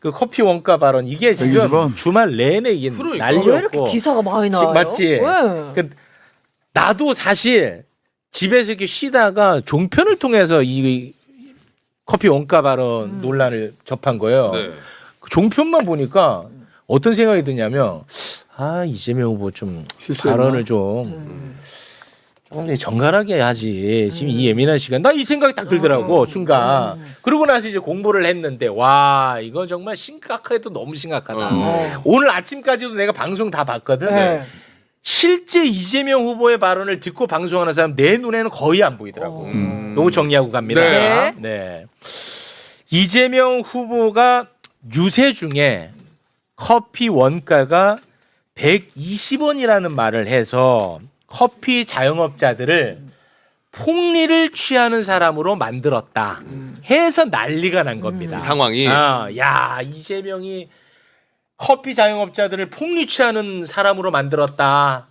그 커피 원가 발언 이게 지금 120원? 주말 내내 이게 그러니까. 난리였고. 왜 이렇게 기사가 많이 나와요? 맞지? 왜? 그 나도 사실 집에서 이렇게 쉬다가 종편을 통해서 이 커피 원가 발언 논란을 접한 거예요. 네. 그 종편만 보니까 어떤 생각이 드냐면 이재명 후보 좀 실수했나? 발언을 좀 조금 정갈하게 하지. 지금 이 예민한 시간. 나 이 생각이 딱 들더라고 순간. 그러고 나서 이제 공부를 했는데 와 이거 정말 심각해도 너무 심각하다. 오늘 아침까지도 내가 방송 다 봤거든. 네. 실제 이재명 후보의 발언을 듣고 방송하는 사람 내 눈에는 거의 안 보이더라고. 요거 정리하고 갑니다. 네. 네. 이재명 후보가 유세 중에 커피 원가가 120원이라는 말을 해서 커피 자영업자들을 폭리를 취하는 사람으로 만들었다 해서 난리가 난 겁니다. 이 상황이 야 이재명이 커피 자영업자들을 폭리 취하는 사람으로 만들었다.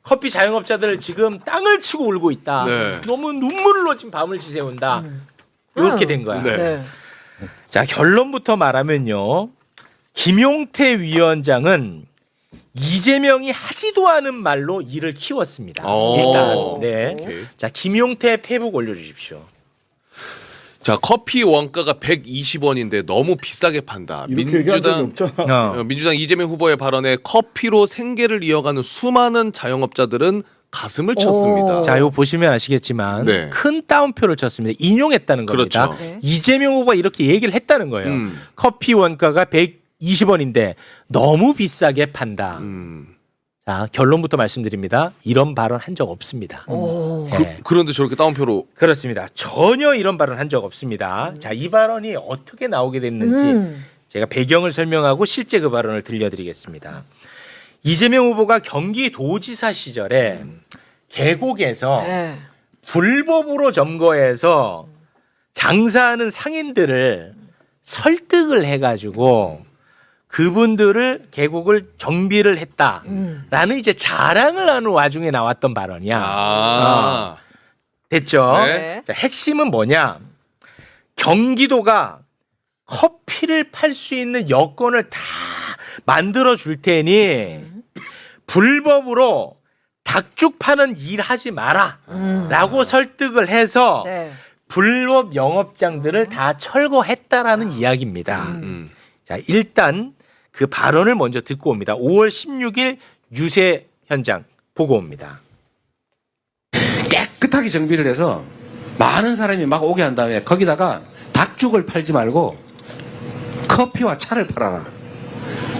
커피 자영업자들 지금 땅을 치고 울고 있다. 네. 너무 눈물로 지금 밤을 지새운다. 이렇게 된 거야. 네. 네. 자 결론부터 말하면요. 김용태 위원장은 이재명이 하지도 않은 말로 일을 키웠습니다. 일단 네. 오케이. 자 김용태 페북 올려주십시오. 자 커피 원가가 120원인데 너무 비싸게 판다. 이렇게 얘기한 적이 없잖아. 민주당 이재명 후보의 발언에 커피로 생계를 이어가는 수많은 자영업자들은 가슴을 쳤습니다. 자, 이거 보시면 아시겠지만 네. 큰 따옴표를 쳤습니다. 인용했다는 겁니다. 그렇죠. 네. 이재명 후보가 이렇게 얘기를 했다는 거예요. 커피 원가가 120원인데 너무 비싸게 판다. 자, 결론부터 말씀드립니다. 이런 발언 한 적 없습니다. 오. 네. 그런데 저렇게 따옴표로 그렇습니다. 전혀 이런 발언 한 적 없습니다. 자, 이 발언이 어떻게 나오게 됐는지 제가 배경을 설명하고 실제 그 발언을 들려드리겠습니다. 이재명 후보가 경기도지사 시절에 계곡에서 네. 불법으로 점거해서 장사하는 상인들을 설득을 해가지고 그분들을 계곡을 정비를 했다라는 이제 자랑을 하는 와중에 나왔던 발언이야. 됐죠? 네. 자, 핵심은 뭐냐? 경기도가 커피를 팔 수 있는 여건을 다 만들어 줄 테니 불법으로 닭죽 파는 일 하지 마라 라고 설득을 해서 네. 불법 영업장들을 다 철거했다라는 이야기입니다. 자, 일단 그 발언을 먼저 듣고 옵니다. 5월 16일 유세 현장 보고 옵니다. 깨끗하게 정비를 해서 많은 사람이 막 오게 한 다음에 거기다가 닭죽을 팔지 말고 커피와 차를 팔아라.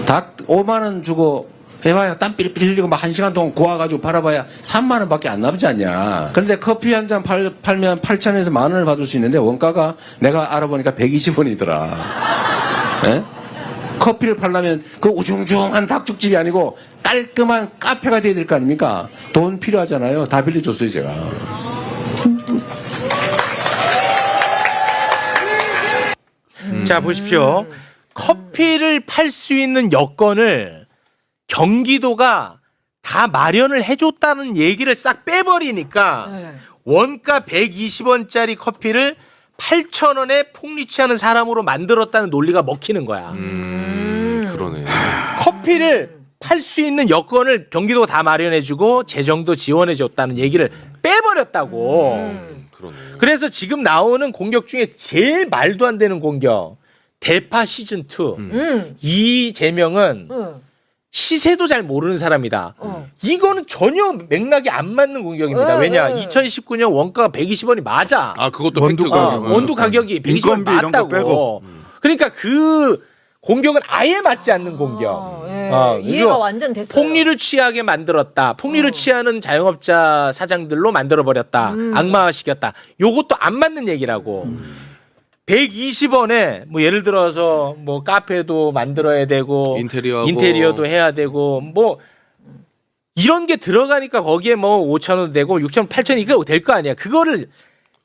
닭 5만 원 주고 해봐야 땀 삘삘 흘리고 막 1시간 동안 고와가지고 팔아봐야 3만 원밖에 안 남지 않냐. 그런데 커피 한 잔 팔면 8,000원에서 10,000원을 받을 수 있는데 원가가 내가 알아보니까 120원이더라. 예? 커피를 팔려면 그 우중중한 닭죽집이 아니고 깔끔한 카페가 돼야 될 거 아닙니까? 돈 필요하잖아요. 다 빌려줬어요 제가. 자, 보십시오. 커피를 팔 수 있는 여건을 경기도가 다 마련을 해줬다는 얘기를 싹 빼버리니까 네. 원가 120원짜리 커피를 8,000원에 폭리취하는 사람으로 만들었다는 논리가 먹히는 거야. 그러네. 커피를 팔 수 있는 여건을 경기도가 다 마련해주고 재정도 지원해줬다는 얘기를 빼버렸다고. 그러네. 그래서 지금 나오는 공격 중에 제일 말도 안 되는 공격. 대파 시즌 2. 이재명은 시세도 잘 모르는 사람이다. 이거는 전혀 맥락이 안 맞는 공격입니다. 왜냐? 2019년 원가가 120원이 맞아. 그것도 원두 팩트가. 가격. 원두 가격이 120원 인건비 이런 거 맞다고. 빼고. 그러니까 그 공격은 아예 맞지 않는 공격. 이해가 그리고 완전 됐어요. 폭리를 취하게 만들었다. 폭리를 취하는 자영업자 사장들로 만들어버렸다. 악마화시켰다. 요것도 안 맞는 얘기라고. 120원에 뭐 예를 들어서 뭐 카페도 만들어야 되고 인테리어도 해야 되고 뭐 이런 게 들어가니까 거기에 뭐 5,000원 되고 6,000원, 8,000원 이거 될 거 아니야. 그거를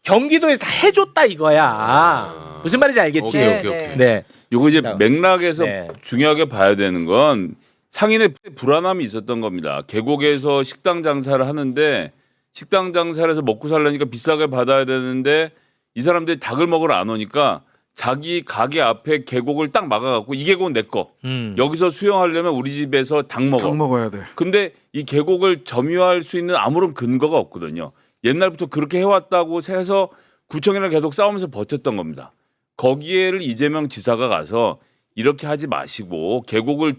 경기도에서 다 해줬다 이거야. 무슨 말인지 알겠지? 오케이. 네. 요거 이제 맥락에서 네. 중요하게 봐야 되는 건 상인의 불안함이 있었던 겁니다. 계곡에서 식당 장사를 하는데 식당 장사를 해서 먹고 살려니까 비싸게 받아야 되는데 이 사람들이 닭을 먹으러 안 오니까 자기 가게 앞에 계곡을 딱 막아갖고 이 계곡은 내 거. 여기서 수영하려면 우리 집에서 닭 먹어. 닭 먹어야 돼. 근데 이 계곡을 점유할 수 있는 아무런 근거가 없거든요. 옛날부터 그렇게 해왔다고 해서 구청이랑 계속 싸우면서 버텼던 겁니다. 거기에를 이재명 지사가 가서 이렇게 하지 마시고 계곡을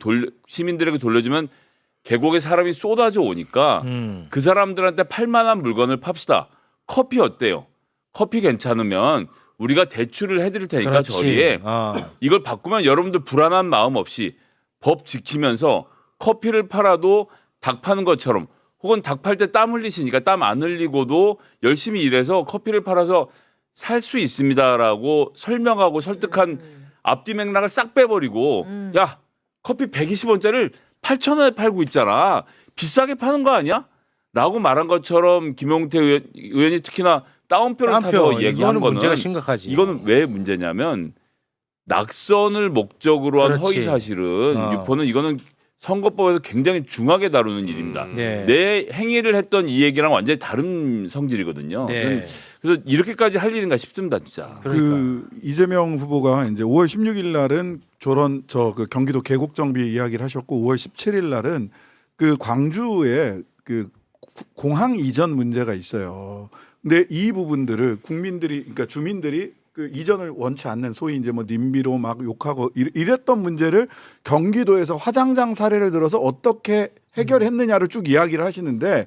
시민들에게 돌려주면 계곡에 사람이 쏟아져 오니까 그 사람들한테 팔만한 물건을 팝시다. 커피 어때요? 커피 괜찮으면 우리가 대출을 해드릴 테니까 그렇지. 저리에 이걸 바꾸면 여러분들 불안한 마음 없이 법 지키면서 커피를 팔아도 닭 파는 것처럼 혹은 닭 팔 때 땀 흘리시니까 땀 안 흘리고도 열심히 일해서 커피를 팔아서 살 수 있습니다라고 설명하고 설득한 앞뒤 맥락을 싹 빼버리고 야 커피 120원짜리를 8,000원에 팔고 있잖아. 비싸게 파는 거 아니야? 라고 말한 것처럼 김용태 의원이 특히나 따옴표를 타서 얘기한 거는 문제가 심각하지. 이거는 왜 문제냐면 낙선을 목적으로 한 그렇지. 허위 사실은 유포는 이거는 선거법에서 굉장히 중하게 다루는 일입니다. 네. 내 행위를 했던 이 얘기랑 완전히 다른 성질이거든요. 네. 저는 그래서 이렇게까지 할 일인가 싶습니다, 진짜. 그러니까. 그 이재명 후보가 이제 5월 16일 날은 그 경기도 계곡 정비 이야기를 하셨고 5월 17일 날은 그 광주에 그 공항 이전 문제가 있어요. 근데 이 부분들을 국민들이 그러니까 주민들이 그 이전을 원치 않는 소위 이제 뭐 님비로 막 욕하고 이랬던 문제를 경기도에서 화장장 사례를 들어서 어떻게 해결했느냐를 쭉 이야기를 하시는데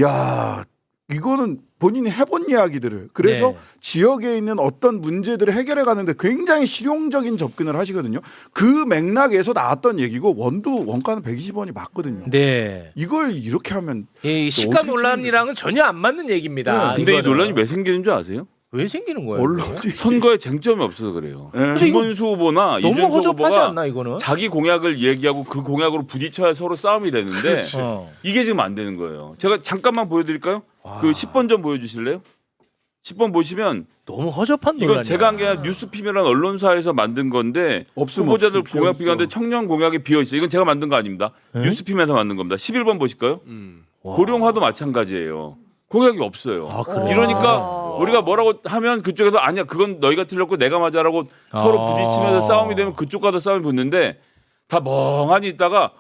야 이거는 본인이 해본 이야기들을 그래서 네. 지역에 있는 어떤 문제들을 해결해 가는데 굉장히 실용적인 접근을 하시거든요. 그 맥락에서 나왔던 얘기고 원가는 120원이 맞거든요. 네. 이걸 이렇게 하면 이 시가 어떻게 논란이랑은 전혀 안 맞는 얘기입니다. 근데 이 이거는. 논란이 왜 생기는 줄 아세요? 왜 생기는 거예요? 언론이 선거에 쟁점이 없어서 그래요. 네. 김문수 후보나 너무 이준석 허접하지 후보가 않나 이거는? 자기 공약을 얘기하고 그 공약으로 부딪혀야 서로 싸움이 되는데 이게 지금 안 되는 거예요. 제가 잠깐만 보여드릴까요? 와. 그 10번 좀 보여주실래요? 10번 보시면 너무 허접한 논란이야. 이건 제가 한 게 아니라 뉴스피미라는 언론사에서 만든 건데 없으면 후보자들 없음, 공약 비어있어. 비교하는데 청년 공약이 비어 있어요. 이건 제가 만든 거 아닙니다. 에? 뉴스피미에서 만든 겁니다. 11번 보실까요? 와. 고령화도 마찬가지예요. 공약이 없어요. 아, 그래요? 이러니까 우리가 뭐라고 하면 그쪽에서 아니야 그건 너희가 틀렸고 내가 맞아라고 서로 부딪히면서 싸움이 되면 그쪽과 더 싸움이 붙는데 다 멍하니 있다가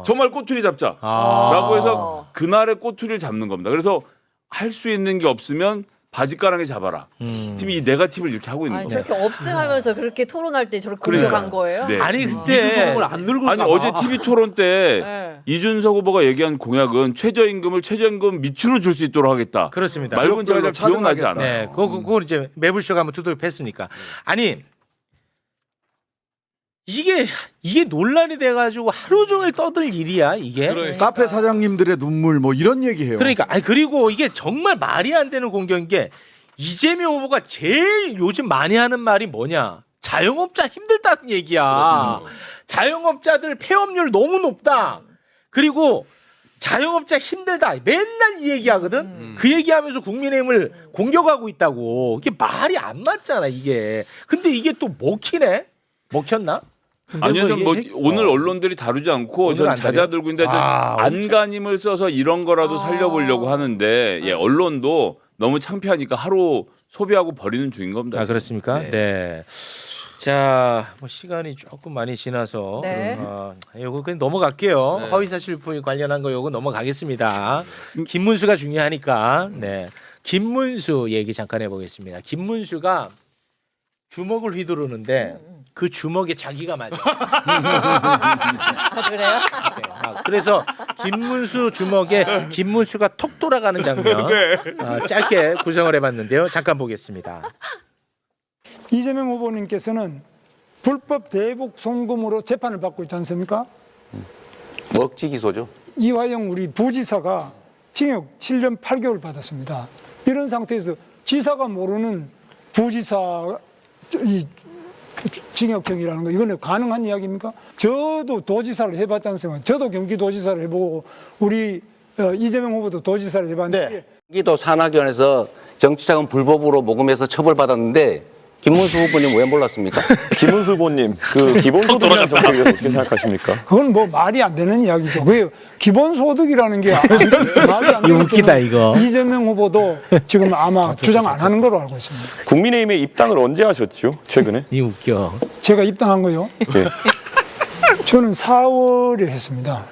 정말 꼬투리 잡자 라고 해서 그날의 꼬투리를 잡는 겁니다. 그래서 할 수 있는 게 없으면 바지가랑이 잡아라. 지금 이 네거티브를 이렇게 하고 있는 아니 겁니다. 저렇게 없음하면서 그렇게 토론할 때 저렇게 그러니까. 공격한 거예요? 네. 아니 그때 안 늘고 아니 어제 TV 토론 때 네. 이준석 후보가 얘기한 공약은 최저임금을 최저임금 밑으로 줄 수 있도록 하겠다. 그렇습니다. 말은 제가 잘 기억나지 않아요. 네, 그거 이제 매불쇼가 한번 두들겨 팼으니까. 아니 이게 논란이 돼가지고 하루 종일 떠들 일이야 이게. 그래. 카페 사장님들의 눈물 뭐 이런 얘기해요. 그러니까 아니 그리고 이게 정말 말이 안 되는 공격인 게 이재명 후보가 제일 요즘 많이 하는 말이 뭐냐? 자영업자 힘들다는 얘기야. 그렇죠. 자영업자들 폐업률 너무 높다. 그리고 자영업자 힘들다. 맨날 이 얘기하거든. 그 얘기하면서 국민의힘을 공격하고 있다고. 이게 말이 안 맞잖아 이게. 근데 이게 또 먹히네. 먹혔나? 아니요, 전 뭐 오늘 언론들이 다루지 않고 오늘 전 안 잦아 다뤄요? 들고 있는데 아, 안간힘을 써서 이런 거라도 살려보려고 하는데 예, 언론도 너무 창피하니까 하루 소비하고 버리는 중인 겁니다. 아 그렇습니까? 네. 네. 자, 뭐 시간이 조금 많이 지나서 네. 요거 그냥 넘어갈게요. 네. 허위사실 관련한 거 요거 넘어가겠습니다. 김문수가 중요하니까. 네. 김문수 얘기 잠깐 해보겠습니다. 김문수가 주먹을 휘두르는데 그 주먹에 자기가 맞아. 아, 그래요? 그래서 김문수 주먹에 김문수가 톡 돌아가는 장면 짧게 구성을 해봤는데요. 잠깐 보겠습니다. 이재명 후보님께서는 불법 대북 송금으로 재판을 받고 있지 않습니까? 억지 기소죠. 이화영 우리 부지사가 징역 7년 8개월 받았습니다. 이런 상태에서 지사가 모르는 부지사 이 징역형이라는 거 이거는 가능한 이야기입니까? 저도 도지사를 해봤지 않습니까? 저도 경기도지사를 해보고 우리 이재명 후보도 도지사를 해봤는데 경기도 산하위원회에서 정치자금 불법으로 모금해서 처벌받았는데 김문수 후보님 왜 몰랐습니까? 김은수 후보님, 그 기본소득에 대한 정책에 대해서 어떻게 생각하십니까? 그건 뭐 말이 안 되는 이야기죠. 그 기본소득이라는 게 말이 안 되는 웃기다, 이거. 이재명 후보도 지금 아마 주장 안 하는 걸로 알고 있습니다. 국민의힘에 입당을 언제 하셨죠? 최근에? 이 웃겨. 제가 입당한 거요? 예. 저는 4월에 했습니다.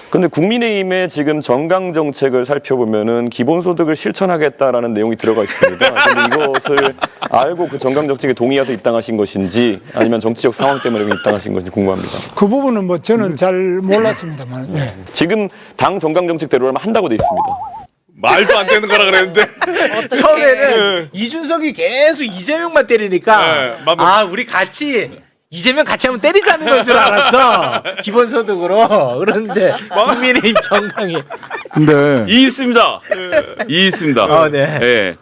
근데 국민의힘의 지금 정강 정책을 살펴보면은 기본소득을 실천하겠다라는 내용이 들어가 있습니다. 근데 이것을 알고 그 정강 정책에 동의해서 입당하신 것인지 아니면 정치적 상황 때문에 입당하신 것인지 궁금합니다. 그 부분은 뭐 저는 잘 몰랐습니다만. 예. 지금 당 정강 정책대로라면 한다고 돼 있습니다. 말도 안 되는 거라 그랬는데. 처음에는 이준석이 계속 이재명만 때리니까 네, 아 우리 같이 이재명 같이 하면 때리자는 건 줄 알았어. 기본소득으로. 그런데 국민의힘 정강이. 근데 이 있습니다. 이 있습니다. 네. 예.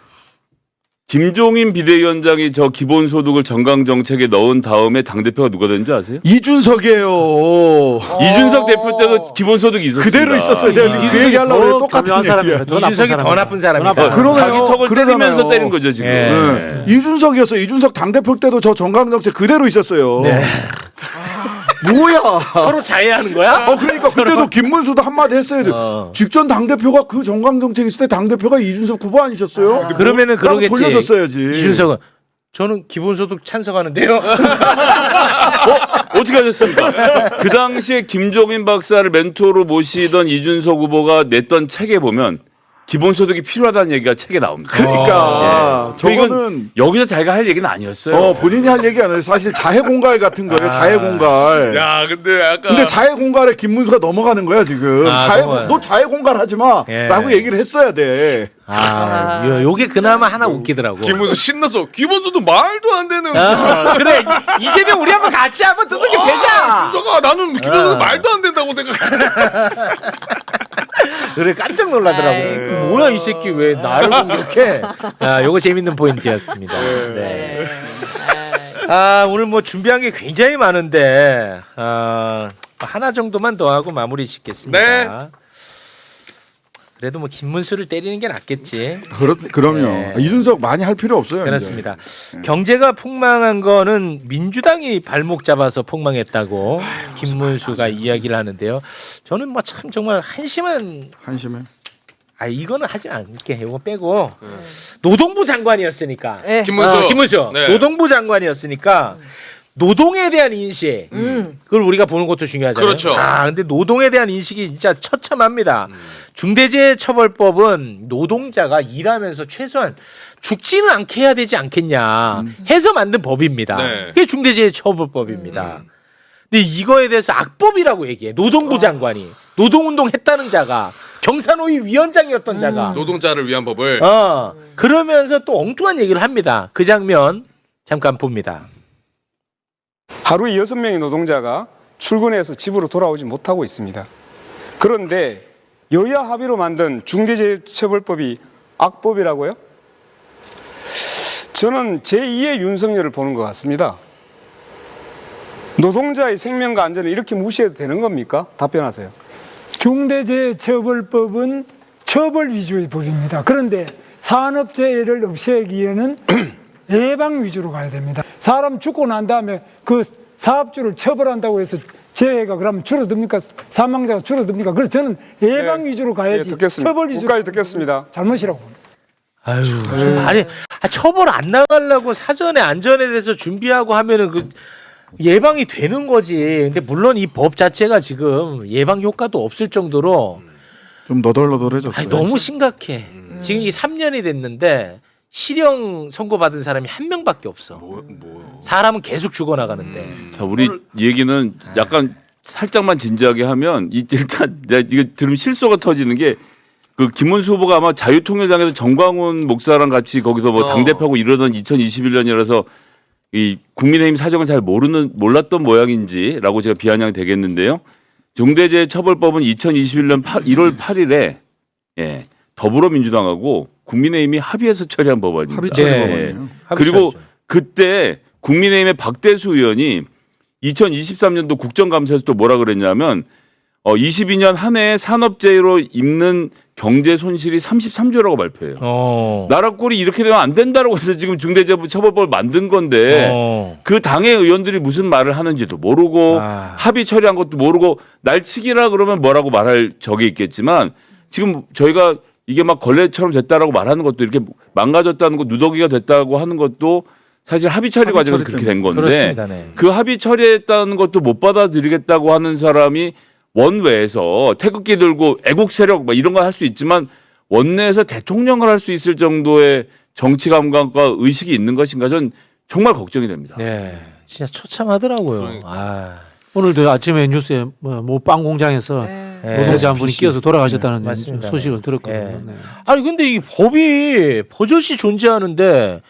김종인 비대위원장이 저 기본소득을 정강정책에 넣은 다음에 당대표가 누가 됐는지 아세요? 이준석이에요. 이준석 대표 때도 기본소득이 있었습니다. 그대로 있었어요. 제가 지금 그 얘기 하려고 해요. 똑같은 얘기야. 이준석이 더 나쁜 사람이다. 그러네요. 자기 턱을 그러잖아요. 때리면서 때린 거죠 지금. 예. 네. 이준석이었어요. 이준석 당대표 때도 저 정강정책 그대로 있었어요. 네. 뭐야? 서로 자해하는 거야? 그러니까 그때도 김문수도 한마디 했어야 돼. 직전 당대표가 그 정강정책 있을 때 당대표가 이준석 후보 아니셨어요? 그러면은 그러겠지. 돌려줬어야지. 이준석은 저는 기본소득 찬성하는데요. 어떻게 하셨습니까? 그 당시에 김종인 박사를 멘토로 모시던 이준석 후보가 냈던 책에 보면 기본소득이 필요하다는 얘기가 책에 나옵니다. 그러니까 근데 이건 저거는 여기서 자기가 할 얘기는 아니었어요. 본인이 할 얘기 아니에요. 사실 자해공갈 같은 거예요. 자해공갈. 야, 근데 약간. 근데 자해공갈에 김문수가 넘어가는 거야 지금. 넘어가요. 너 자해공갈 하지 마. 예. 라고 얘기를 했어야 돼. 요게 그나마 하나 웃기더라고. 김문수 신나서 기본소득 말도 안 되는. 그래 이재명 우리 한번 같이 한번 두들겨 패자. 준석아, 나는 기본소득 말도 안 된다고 생각해. 그래 깜짝 놀라더라고. 아이고. 뭐야 이 새끼 왜 나를 공격해? 요거 재밌는 포인트였습니다. 네. 오늘 뭐 준비한 게 굉장히 많은데 하나 정도만 더 하고 마무리 짓겠습니다. 네. 그래도 뭐 김문수를 때리는 게 낫겠지. 그럼요. 네. 이준석 많이 할 필요 없어요. 이제. 그렇습니다. 경제가 폭망한 거는 민주당이 발목 잡아서 폭망했다고 김문수가 이야기를 하는데요. 저는 뭐 참 정말 한심해. 이거는 하지 않을게. 이거 빼고 노동부 장관이었으니까. 네. 김문수. 네. 노동부 장관이었으니까 노동에 대한 인식 그걸 우리가 보는 것도 중요하잖아요. 그렇죠. 근데 노동에 대한 인식이 진짜 처참합니다. 중대재해처벌법은 노동자가 일하면서 최소한 죽지는 않게 해야 되지 않겠냐 해서 만든 법입니다. 네. 그게 중대재해처벌법입니다. 근데 이거에 대해서 악법이라고 얘기해. 노동부 장관이 노동운동 했다는 자가 경사노위 위원장이었던 자가 노동자를 위한 법을. 그러면서 또 엉뚱한 얘기를 합니다. 그 장면 잠깐 봅니다. 하루에 6명의 노동자가 출근해서 집으로 돌아오지 못하고 있습니다. 그런데 여야 합의로 만든 중대재해처벌법이 악법이라고요? 저는 제2의 윤석열을 보는 것 같습니다. 노동자의 생명과 안전을 이렇게 무시해도 되는 겁니까? 답변하세요. 중대재해처벌법은 처벌 위주의 법입니다. 그런데 산업재해를 없애기에는 예방 위주로 가야 됩니다. 사람 죽고 난 다음에 그 사업주를 처벌한다고 해서 재해가 그러면 줄어듭니까? 사망자가 줄어듭니까? 그래서 저는 예방 네. 위주로 가야지. 듣겠습니다. 처벌 위주로 끝까지 듣겠습니다. 잘못이라고 봅니다. 무슨 말이 처벌 안 나가려고 사전에 안전에 대해서 준비하고 하면은 그 예방이 되는 거지. 근데 물론 이 법 자체가 지금 예방 효과도 없을 정도로 좀 너덜너덜해졌어요. 너무 심각해. 지금 이 3년이 됐는데 실형 선고받은 사람이 한 명밖에 없어. 사람은 계속 죽어나가는데. 자, 우리 얘기는 약간 살짝만 진지하게 하면 일단 내가 이거 들으면 실소가 터지는 게 그 김문수 후보가 아마 자유통일당에서 정광훈 목사랑 같이 거기서 뭐 당대표하고 이러던 2021년이라서 이 국민의힘 사정을 잘 몰랐던 모양인지라고 제가 비아냥이 되겠는데요. 중대재해처벌법은 2021년 1월 8일에 더불어민주당하고 국민의힘이 합의해서 처리한 법안입니다. 합의 처리 법안이에요. 그리고 그때 국민의힘의 박대수 의원이 2023년도 국정감사에서 또 뭐라 그랬냐면 22년 한 해에 산업재해로 입는 경제 손실이 33조라고 발표해요. 어. 나라 꼴이 이렇게 되면 안 된다라고 해서 지금 중대재해처벌법을 만든 건데 어. 그 당의 의원들이 무슨 말을 하는지도 모르고 합의 처리한 것도 모르고 날치기라 그러면 뭐라고 말할 적이 있겠지만 지금 저희가 이게 막 걸레처럼 됐다라고 말하는 것도 이렇게 망가졌다는 거 누더기가 됐다고 하는 것도 사실 합의 처리 과정은 그렇게 된 건데 그렇습니다. 네. 그 합의 처리했다는 것도 못 받아들이겠다고 하는 사람이 원외에서 태극기 들고 애국 세력 막 이런 거 할 수 있지만 원내에서 대통령을 할 수 있을 정도의 정치 감각과 의식이 있는 것인가 전 정말 걱정이 됩니다. 네. 진짜 처참하더라고요. 그러니까. 아. 오늘도 아침에 뉴스에 뭐 빵 공장에서 네. 노동자 한 분이 끼어서 돌아가셨다는 맞습니다. 소식을 들었거든요. 네. 네. 아니 근데 이 법이 버젓이 존재하는데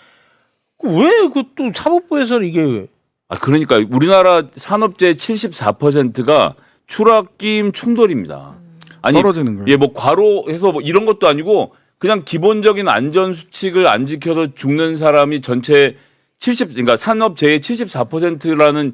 왜 그 또 사법부에서는 이게 아 그러니까 우리나라 산업재의 74%가 추락김 충돌입니다. 아니 떨어지는 거예요. 예, 뭐 과로해서 뭐 이런 것도 아니고 그냥 기본적인 안전 수칙을 안 지켜서 죽는 사람이 전체 그러니까 산업재의 74%라는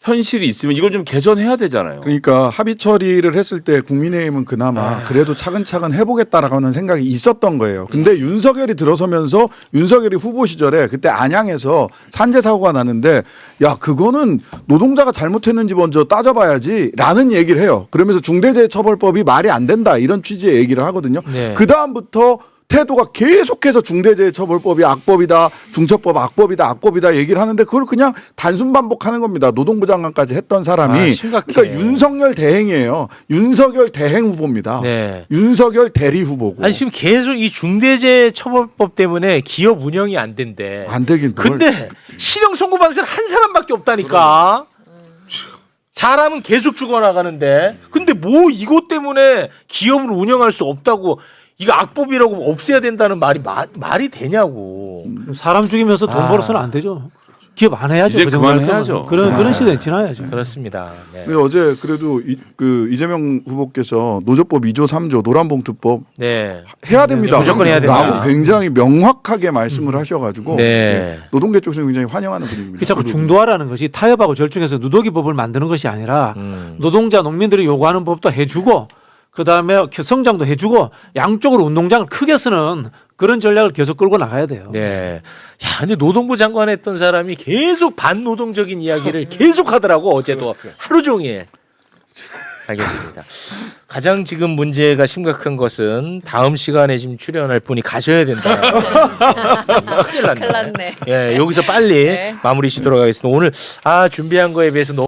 현실이 있으면 이걸 좀 개선해야 되잖아요. 그러니까 합의 처리를 했을 때 국민의힘은 그나마 그래도 차근차근 해보겠다라고 하는 생각이 있었던 거예요. 근데 윤석열이 들어서면서 윤석열이 후보 시절에 그때 안양에서 산재 사고가 나는데 야 그거는 노동자가 잘못했는지 먼저 따져봐야지라는 얘기를 해요. 그러면서 중대재해처벌법이 말이 안 된다 이런 취지의 얘기를 하거든요. 네. 그 다음부터 태도가 계속해서 중대재해처벌법이 악법이다, 중처법 악법이다 얘기를 하는데 그걸 그냥 단순 반복하는 겁니다. 노동부 장관까지 했던 사람이. 심각해. 그러니까 윤석열 대행이에요. 윤석열 대행 후보입니다. 네. 윤석열 대리 후보고. 아니 지금 계속 이 중대재해처벌법 때문에 기업 운영이 안 된대. 안 되긴 뭘. 근데 실형 선고받은 사람 한 사람밖에 없다니까. 사람은 계속 죽어나가는데. 근데 뭐 이것 때문에 기업을 운영할 수 없다고 이거 악법이라고 없애야 된다는 말이 되냐고. 사람 죽이면서 돈 벌어서는 안 되죠. 기업 안 해야죠. 이제 그 정도는 그만해야죠. 그런 시대에 지나야죠. 그렇습니다. 네. 근데 어제 그래도 그 이재명 후보께서 노조법 2조 3조 노란봉투법 네. 해야 됩니다. 무조건 해야 된다. 라고 굉장히 명확하게 말씀을 하셔가지고 네. 노동계 쪽에서는 굉장히 환영하는 분위기입니다. 그 자꾸 중도화라는 것이 타협하고 절충해서 누더기법을 만드는 것이 아니라 노동자 농민들이 요구하는 법도 해주고 그다음에 성장도 해주고 양쪽으로 운동장을 크게 쓰는 그런 전략을 계속 끌고 나가야 돼요. 네. 야, 근데 노동부 장관 했던 사람이 계속 반노동적인 이야기를 계속 하더라고, 어제도. 하루 종일. 알겠습니다. 가장 지금 문제가 심각한 것은 다음 시간에 지금 출연할 분이 가셔야 된다. 큰일 났네. 큰일 났네. 예, 여기서 빨리 네. 마무리 짓도록 하겠습니다. 오늘 준비한 거에 비해서 너무